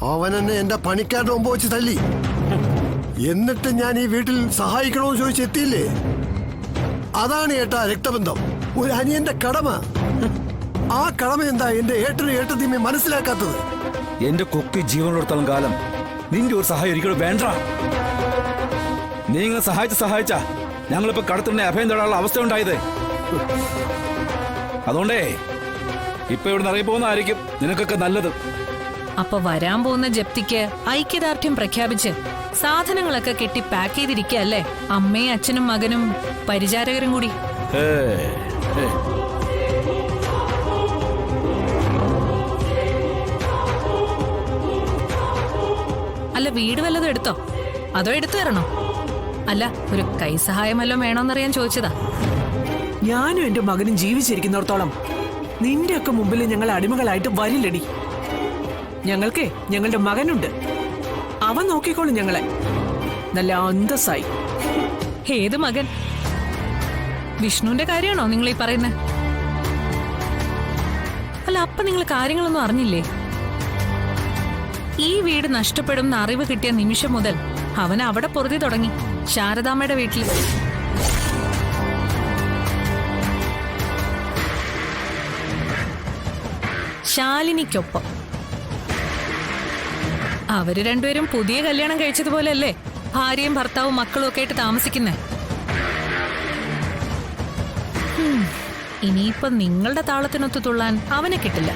അവൻ എന്നെ എന്റെ പണിക്കാരന്റെ മുമ്പ് വെച്ച് തല്ലി. എന്നിട്ട് ഞാൻ ഈ വീട്ടിൽ സഹായിക്കണമെന്ന് ചോദിച്ചെത്തിയില്ലേ? അതാണ് ഏട്ടാ രക്തബന്ധം, ഒരു അനിയന്റെ കടമ. ആ കടമ എന്താ എന്റെ ഏട്ടനും ഏട്ടത്തിയമ്മയും മനസ്സിലാക്കാത്തത്? എന്റെ കൊക്കി ജീവനോടത്തോളം കാലം നിന്റെ ഒരു സഹായം ഒരിക്കലും വേണ്ട. നീ ഇങ്ങനെ സഹായിച്ച ഞങ്ങളിപ്പോ കടത്തിന്റെ അഭയം തൊടാനുള്ള അവസ്ഥ ഉണ്ടായത്. അതുകൊണ്ടേ ഇപ്പൊ ഇവിടെ ഇറങ്ങിപ്പോകുന്നതായിരിക്കും നിനക്കൊക്കെ നല്ലത്. അപ്പൊ വരാൻ പോകുന്ന ജപ്തിക്ക് ഐക്യദാർഢ്യം പ്രഖ്യാപിച്ച് സാധനങ്ങളൊക്കെ കെട്ടി പാക്ക് ചെയ്തിരിക്കല്ലേ അമ്മയും അച്ഛനും മകനും പരിചാരകരും കൂടി? അല്ല, വീട് വല്ലതും എടുത്തോ? അതോ എടുത്തു തരണോ? അല്ല, ഒരു കൈസഹായം വല്ലതും വേണോന്നറിയാൻ ചോദിച്ചതാ. ഞാനും എന്റെ മകനും ജീവിച്ചിരിക്കുന്നിടത്തോളം നിന്റെയൊക്കെ മുമ്പിൽ ഞങ്ങൾ അടിമകളായിട്ട് വരില്ലടി. ഞങ്ങൾക്ക് ഞങ്ങളുടെ മകനുണ്ട്, അവൻ നോക്കിക്കോളും ഞങ്ങളെ നല്ല അന്തസ്സായി. ഏത് മകൻ? വിഷ്ണുവിന്റെ കാര്യമാണോ നിങ്ങൾ ഈ പറയുന്നത്? അല്ല, അപ്പൊ നിങ്ങൾ കാര്യങ്ങളൊന്നും അറിഞ്ഞില്ലേ? ഈ വീട് നഷ്ടപ്പെടും എന്ന് അറിവ് കിട്ടിയ നിമിഷം മുതൽ അവൻ അവിടെ പൊറുതി തുടങ്ങി, ശാരദാമ്മയുടെ വീട്ടിൽ. ശാലിനിക്കൊപ്പം. അവര് രണ്ടുപേരും പുതിയ കല്യാണം കഴിച്ചതുപോലെയല്ലേ ഭാര്യയും ഭർത്താവും മക്കളും ഒക്കെ ആയിട്ട് താമസിക്കുന്നേ. ഇനിയിപ്പൊ നിങ്ങളുടെ താളത്തിനൊത്തു തുള്ളാൻ അവനെ കിട്ടില്ല.